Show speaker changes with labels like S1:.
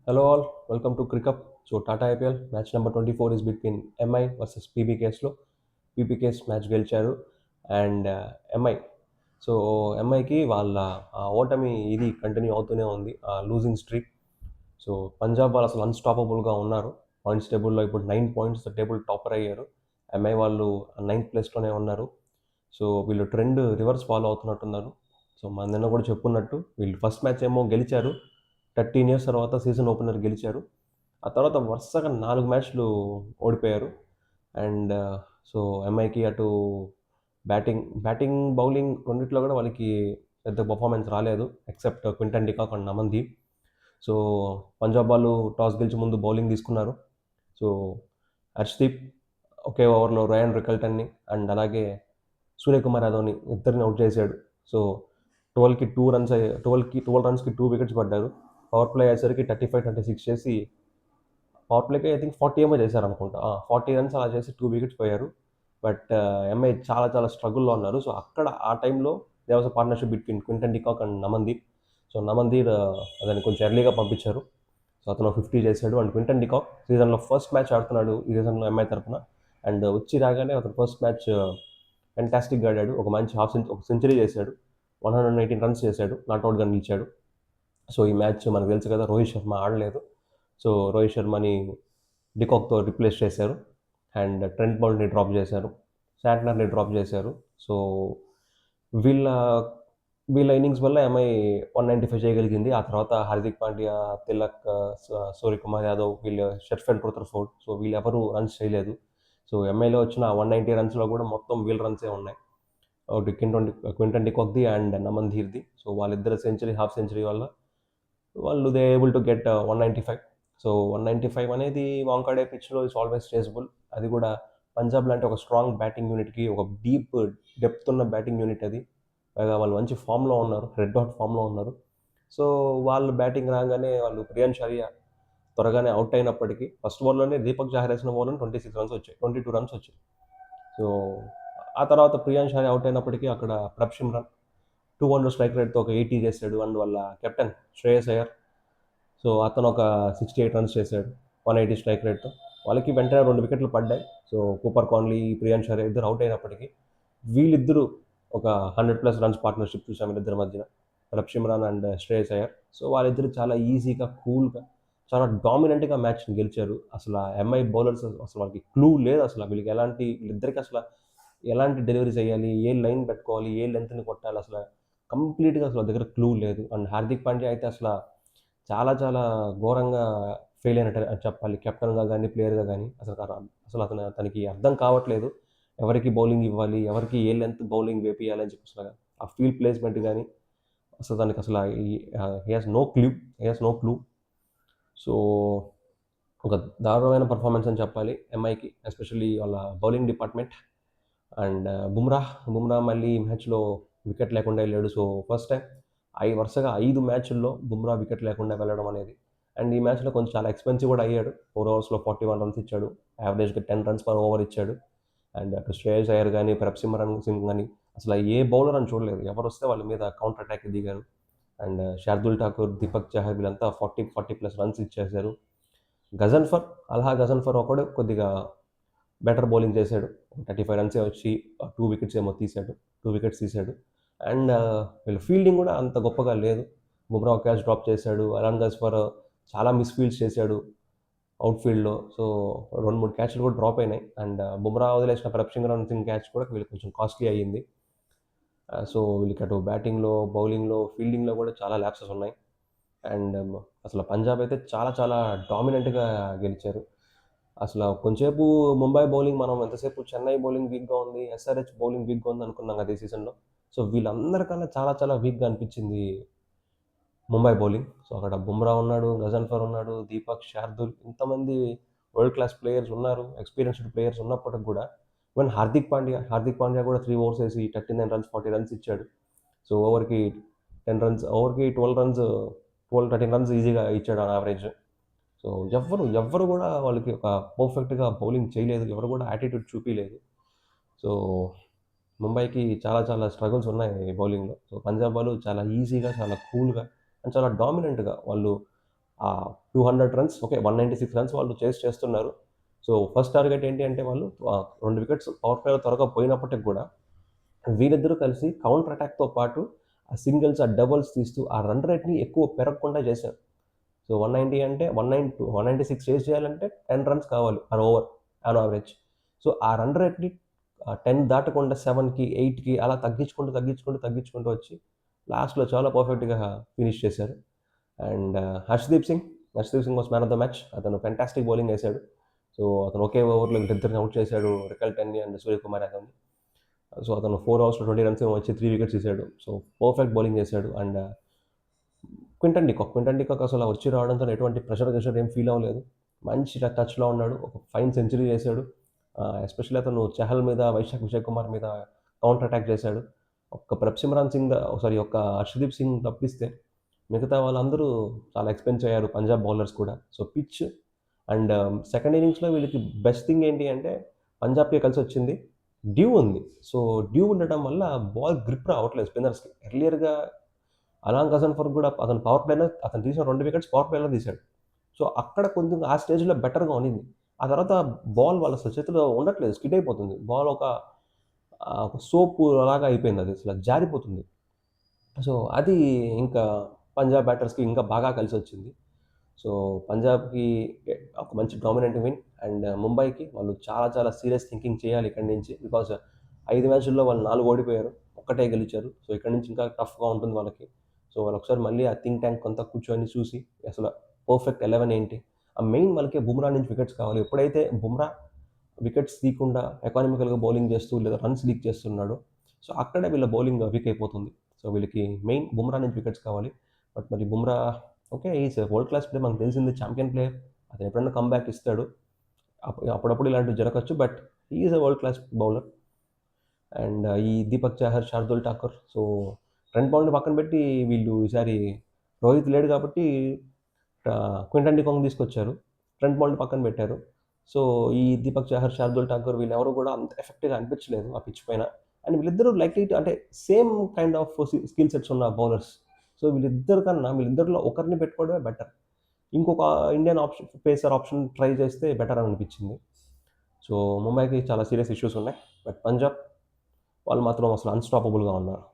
S1: Hello all, welcome to Cricket. So Tata IPL match number 24 is between MI versus PBKస్లో PBKS match గెలిచారు and MI so ఎంఐకి వాళ్ళ ఓటమి ఇది continue అవుతూనే ఉంది లూజింగ్ స్ట్రీక్. సో పంజాబ్ వాళ్ళు అసలు అన్స్టాపబుల్గా ఉన్నారు. పాయింట్స్ టేబుల్లో ఇప్పుడు 9 పాయింట్స్ టేబుల్ టాపర్ అయ్యారు. ఎంఐ వాళ్ళు 9th ప్లేస్లోనే ఉన్నారు. సో వీళ్ళు ట్రెండ్ రివర్స్ ఫాలో అవుతున్నట్టున్నారు. సో మన నిన్న కూడా చెప్పుకున్నట్టు వీళ్ళు ఫస్ట్ మ్యాచ్ ఏమో గెలిచారు. 13 years తర్వాత సీజన్ ఓపెనర్ గెలిచారు. ఆ తర్వాత వరుసగా 4 మ్యాచ్లు ఓడిపోయారు. అండ్ సో ఎంఐకి అటు బౌలింగ్ రెండిట్లో కూడా వాళ్ళకి పెద్ద పర్ఫార్మెన్స్ రాలేదు except Quinton de Kock and Amandeep. So Punjab వాళ్ళు టాస్ గెలిచి ముందు బౌలింగ్ తీసుకున్నారు. సో హర్ష్దీప్ ఒకే ఓవర్లో రయాన్ రికల్టన్ని అండ్ అలాగే సూర్యకుమార్ యాదవ్ని ఇద్దరిని అవుట్ చేశాడు. సో 12 రన్స్కి 2 వికెట్స్ పడ్డారు. పవర్ ప్లే అయ్యేసరికి 35-26 చేసి పవర్ ప్లేకి ఐ థింక్ 40 ఏమో చేశారు అనుకుంటా. 40 రన్స్ అలా చేసి 2 వికెట్స్ పోయారు. బట్ ఎంఐ చాలా చాలా స్ట్రగుల్లో ఉన్నారు. సో అక్కడ ఆ టైంలో there was a partnership between Quinton de Kock and Namandeep. So Namandeep అతన్ని కొంచెం ఎర్లీగా పంపించారు. సో అతను 50 చేశాడు. అండ్ క్వింటన్ డికాక్ సీజన్లో ఫస్ట్ మ్యాచ్ ఆడుతున్నాడు ఈ సీజన్లో ఎంఐ తరఫున. అండ్ వచ్చి రాగానే అతను ఫస్ట్ మ్యాచ్ ఫెంటాస్టిక్గా ఆడాడు. ఒక మంచి ఒక సెంచరీ చేశాడు. 118 రన్స్ చేశాడు. నాట్అవుట్గా నిలిచాడు. సో ఈ మ్యాచ్ మనకు తెలుసు కదా, రోహిత్ శర్మ ఆడలేదు. సో రోహిత్ శర్మని డికాక్తో రిప్లేస్ చేశారు. అండ్ ట్రెంట్ బౌల్ట్ని డ్రాప్ చేశారు. శాంట్నర్ని డ్రాప్ చేశారు. సో వీళ్ళ వీళ్ళ ఇన్నింగ్స్ వల్ల ఎంఐ 195 చేయగలిగింది. ఆ తర్వాత హార్దిక్ పాండ్యా, తిలక్, సూర్యకుమార్ యాదవ్, వీళ్ళు షెర్ఫెల్ రూథర్ఫోర్డ్, సో వీళ్ళెవరూ రన్స్ చేయలేదు. సో ఎంఐలో వచ్చిన 190 రన్స్లో కూడా మొత్తం వీళ్ళ రన్సే ఉన్నాయి. ఒకటి క్వింటన్ డికాక్ది అండ్ నమన్దీప్ది. సో వాళ్ళిద్దరు సెంచరీ, హాఫ్ సెంచరీ వల్ల వాళ్ళు they able to get 195. So 195 అనేది వాంకాడే పిచ్లో ఇట్స్ ఆల్వేస్ చేసబుల్. అది కూడా పంజాబ్ లాంటి ఒక స్ట్రాంగ్ బ్యాటింగ్ యూనిట్కి, ఒక డీప్ డెప్త్ ఉన్న బ్యాటింగ్ యూనిట్ అది. పైగా వాళ్ళు మంచి ఫామ్లో ఉన్నారు, రెడ్ హాట్ ఫామ్లో ఉన్నారు. సో వాళ్ళు బ్యాటింగ్ రాగానే వాళ్ళు ప్రియాన్ షారియా త్వరగానే అవుట్ అయినప్పటికీ ఫస్ట్ ఓవర్లోనే దీపక్ చాహర్ వేసిన ఓవర్లో 26 రన్స్ వచ్చాయి, 22 రన్స్ వచ్చాయి. సో ఆ తర్వాత ప్రియాన్ షారియా అవుట్ అయినప్పటికీ అక్కడ ప్రభ్ సిమ్రన్ 200 స్ట్రైక్ రేట్తో ఒక 80 చేశాడు. అండ్ వాళ్ళ కెప్టెన్ శ్రేయస్ అయ్యర్, సో అతను ఒక 68 రన్స్ చేశాడు 180 స్ట్రైక్ రేట్తో. వాళ్ళకి వెంటనే 2 వికెట్లు పడ్డాయి. సో కూపర్ కాన్లీ, ప్రియాన్ షారియా ఇద్దరు అవుట్ అయినప్పటికీ వీళ్ళిద్దరూ ఒక 100+ రన్స్ పార్ట్నర్షిప్ చూసాం వీళ్ళిద్దరి మధ్యన, rub Simran and Shreyas Iyer. So వాళ్ళిద్దరు చాలా ఈజీగా, కూల్గా, చాలా డామినెంట్గా మ్యాచ్ని గెలిచారు. అసలు ఎంఐ బౌలర్స్ అసలు వాళ్ళకి క్లూ లేదు. అసలు వీళ్ళిద్దరికి అసలు ఎలాంటి డెలివరీ చేయాలి, ఏ లైన్ పెట్టుకోవాలి, ఏ లెంత్ని కొట్టాలి, అసలు కంప్లీట్గా అసలు దగ్గర క్లూ లేదు. అండ్ హార్దిక్ పాండ్యా అయితే అసలు చాలా చాలా ఘోరంగా ఫెయిల్ అయినట్టు చెప్పాలి. కెప్టెన్గా కానీ, ప్లేయర్గా కానీ అసలు తనకి అర్థం కావట్లేదు ఎవరికి బౌలింగ్ ఇవ్వాలి, ఎవరికి ఏ లెంత్ బౌలింగ్ వేపియాలని చెప్పి. అసలు ఆ ఫీల్డ్ ప్లేస్మెంట్ కానీ అసలు దానికి అసలు he has no clue. So ఒక దారుణమైన పర్ఫార్మెన్స్ అని చెప్పాలి ఎంఐకి, ఎస్పెషల్లీ వాళ్ళ బౌలింగ్ డిపార్ట్మెంట్. అండ్ బుమ్రా మళ్ళీ ఈ మ్యాచ్లో వికెట్ లేకుండా వెళ్ళాడు. సో ఫస్ట్ టైం వరుసగా 5 మ్యాచ్ల్లో బుమ్రా వికెట్ లేకుండా వెళ్ళడం అనేది. అండ్ ఈ మ్యాచ్లో కొంచెం చాలా ఎక్స్పెన్సివ్ కూడా అయ్యాడు. 4 ఓవర్స్లో 41 రన్స్ ఇచ్చాడు. యావరేజ్గా 10 రన్స్ పర్ ఓవర్ ఇచ్చాడు. అండ్ అటు శ్రేయస్ అయ్యర్ కానీ, ప్రభ్ సిమ్రన్ సింగ్ కానీ అసలు ఏ బౌలర్ అని చూడలేదు. ఎవరు వస్తే వాళ్ళ మీద కౌంటర్ అటాక్ దిగారు. అండ్ శార్దుల్ ఠాకూర్, దీపక్ చహర్ వీళ్ళంతా 40+ రన్స్ ఇచ్చేశారు. గజన్ఫర్ ఒకడు కొద్దిగా బెటర్ బౌలింగ్ చేశాడు. 35 రన్సే వచ్చి 2 వికెట్స్ ఏమో తీశాడు. 2 వికెట్స్ తీశాడు. అండ్ వీళ్ళ ఫీల్డింగ్ కూడా అంత గొప్పగా లేదు. బుమ్రా ఒక క్యాచ్ డ్రాప్ చేశాడు. అలాన్ గస్ఫర్ చాలా మిస్ఫీల్డ్స్ చేశాడు అవుట్ఫీల్డ్లో. సో 2-3 క్యాచ్లు కూడా డ్రాప్ అయినాయి. అండ్ బుమ్రా వదిలేసిన ప్రభ్ సింగ్ క్యాచ్ కూడా వీళ్ళకి కొంచెం కాస్ట్లీ అయ్యింది. సో వీళ్ళకి అటు బ్యాటింగ్లో, బౌలింగ్లో, ఫీల్డింగ్లో కూడా చాలా ల్యాప్సెస్ ఉన్నాయి. అండ్ అసలు పంజాబ్ అయితే చాలా చాలా డామినెంట్గా గెలిచారు. అసలు కొంచెంసేపు ముంబై బౌలింగ్, మనం ఎంతసేపు చెన్నై బౌలింగ్ వీక్గా ఉంది, ఎస్ఆర్హెచ్ బౌలింగ్ వీక్గా ఉంది అనుకున్నాం కదా ఈ సీజన్లో. సో వీళ్ళందరికన్నా చాలా చాలా వీక్గా అనిపించింది ముంబై బౌలింగ్. సో అక్కడ బుమ్రా ఉన్నాడు, గజన్ఫర్ ఉన్నాడు, దీపక్, శార్దుల్, ఇంతమంది వరల్డ్ క్లాస్ ప్లేయర్స్ ఉన్నారు, ఎక్స్పీరియన్స్డ్ ప్లేయర్స్ ఉన్నప్పటికి కూడా ఈవెన్ హార్దిక్ పాండ్యా కూడా 3 ఓవర్స్ వేసి 39 రన్స్, 40 రన్స్ ఇచ్చాడు. సో ఓవర్కి 10 రన్స్, ఓవర్కి 13 రన్స్ ఈజీగా ఇచ్చాడు ఆన్ యావరేజ్. సో ఎవ్వరు కూడా వాళ్ళకి ఒక పర్ఫెక్ట్గా బౌలింగ్ చేయలేదు. ఎవరు కూడా యాటిట్యూడ్ చూపించలేదు. సో ముంబైకి చాలా చాలా స్ట్రగుల్స్ ఉన్నాయి బౌలింగ్లో. సో పంజాబ్ వాళ్ళు చాలా ఈజీగా, చాలా కూల్గా అండ్ చాలా డామినెంట్గా వాళ్ళు 200 రన్స్, ఓకే, 196 రన్స్ వాళ్ళు చేస్తున్నారు. సో ఫస్ట్ టార్గెట్ ఏంటి అంటే వాళ్ళు 2 వికెట్స్ పవర్ ప్లేలో త్వరగా పోయినప్పటికి కూడా వీళ్ళిద్దరూ కలిసి కౌంటర్ అటాక్‌తో పాటు ఆ సింగిల్స్, ఆ డబుల్స్ తీస్తూ ఆ రన్ రేట్‌ని ఎక్కువ పెరగకుండా చేశారు. సో 190 అంటే 196 చేజ్ చేయాలంటే 10 రన్స్ కావాలి per over on average. So ఆ రన్ రేట్‌ని 10 దాటకుండా 7కి, 8కి అలా తగ్గించుకుంటూ వచ్చి లాస్ట్‌లో చాలా పర్ఫెక్ట్‌గా ఫినిష్ చేశారు. And Harshdeep Singh was man of the match. అతను ఫెంటాస్టిక్ బౌలింగ్ ఏసాడు. సో అతను ఒకే ఓవర్‌లో వీళ్ళిద్దరిని ఔట్ చేశాడు. రికల్టన్ని అండ్ సూర్యకుమార్ యాదవ్‌ని. సో అతను 4 ఓవర్స్‌లో 20 రన్స్ ఏమో వచ్చి 3 వికెట్స్ తీసాడు. సో పర్ఫెక్ట్ బౌలింగ్ చేశాడు. అండ్ క్వింటన్ డికాక్ అసలు వచ్చి రావడంతో ఎటువంటి గిషర్ ఏం ఫీల్ అవ్వలేదు. మంచి టచ్‌లో ఉన్నాడు. ఒక ఫైన్ సెంచరీ చేశాడు. ఎస్పెషల్లీ అతను చహల్ మీద, విజయ్ కుమార్ మీద కౌంటర్ అటాక్ చేశాడు. ఒక్క హర్షదీప్ సింగ్ తప్పిస్తే మిగతా వాళ్ళందరూ చాలా ఎక్స్‌పెన్స్ అయ్యారు, పంజాబ్ బౌలర్స్ కూడా. సో పిచ్ అండ్ సెకండ్ ఇన్నింగ్స్‌లో వీళ్ళకి బెస్ట్ థింగ్ ఏంటి అంటే పంజాబ్‌కి కలిసొచ్చింది. డ్యూ ఉంది. సో డ్యూ ఉండటం వల్ల బాల్ గ్రిప్ రావట్లేదు స్పిన్నర్స్‌కి. ఎర్లియర్‌గా అలాన్ గజన్ఫర్ కూడా అతను పవర్ ప్లేలో అతను తీసిన 2 వికెట్స్ పవర్ ప్లేలో తీశాడు. సో అక్కడ కొంచెం ఆ స్టేజ్‌లో బెటర్‌గా ఉన్నింది. ఆ తర్వాత బాల్ వాళ్ళ అసలు చేతిలో ఉండట్లేదు. స్కిడ్ అయిపోతుంది. బాల్ ఒక సోపు లాగా అయిపోయింది అది. అసలు జారిపోతుంది. సో అది ఇంకా పంజాబ్ బ్యాటర్స్‌కి ఇంకా బాగా కలిసొచ్చింది. సో పంజాబ్‌కి ఒక మంచి డామినెంట్ విన్. అండ్ ముంబైకి వాళ్ళు చాలా చాలా సీరియస్ థింకింగ్ చేయాలి ఇక్కడి నుంచి. బికాజ్ 5 మ్యాచ్‌ల్లో వాళ్ళు 4 ఓడిపోయారు. ఒక్కటే గెలిచారు. సో ఇక్కడి నుంచి ఇంకా టఫ్‌గా ఉంటుంది వాళ్ళకి. సో వాళ్ళు ఒకసారి మళ్ళీ ఆ థింక్ ట్యాంక్ అంతా కూర్చొని చూసి అసలు పర్ఫెక్ట్ 11 ఏంటి? ఆ మెయిన్ వాళ్ళకి బుమ్రా నుంచి వికెట్స్ కావాలి. ఎప్పుడైతే బుమ్రా వికెట్స్ తీయకుండా ఎకానమికల్‌గా బౌలింగ్ చేస్తూ లేదా రన్స్ లీక్ చేస్తున్నాడో, సో అక్కడే వీళ్ళ బౌలింగ్ వీక్ అయిపోతుంది. సో వీళ్ళకి మెయిన్ బుమ్రా నుంచి వికెట్స్ కావాలి. బట్ మరి బుమ్రా ఓకే. ఈ ఈస్ వరల్డ్ క్లాస్ ప్లేయర్, మనకు తెలిసిందే, ఛాంపియన్ ప్లేయర్. అతను ఎప్పుడైనా కమ్‌బ్యాక్ ఇస్తాడు. అప్పుడప్పుడు ఇలాంటివి జరగొచ్చు. But he is a world class bowler. And ఈ దీపక్ చాహర్, శార్దుల్ ఠాకూర్, సో ట్రెంట్ బౌల్ట్‌ని పక్కన పెట్టి వీళ్ళు ఈసారి రోహిత్ లేడు కాబట్టి క్వింటన్ డికాక్‌ని తీసుకొచ్చారు. ట్రెంట్ బౌల్ట్‌ని పక్కన పెట్టారు. సో ఈ దీపక్ చాహర్, శార్దుల్ ఠాకూర్ వీళ్ళెవరు కూడా అంత ఎఫెక్టివ్‌గా అనిపించలేదు ఆ పిచ్ పైన. అండ్ వీళ్ళిద్దరూ లైక్లీ టు అంటే same kind of skill sets ఉన్న బౌలర్స్. సో వీళ్ళిద్దరిలో ఒకరిని పెట్టుకోవడమే బెటర్. ఇంకొక ఇండియన్ పేసర్ ఆప్షన్ ట్రై చేస్తే బెటర్ అని అనిపించింది. సో ముంబైకి చాలా సీరియస్ ఇష్యూస్ ఉన్నాయి. బట్ పంజాబ్ వాళ్ళు మాత్రం అసలు అన్‌స్టాపబుల్‌గా ఉన్నారు.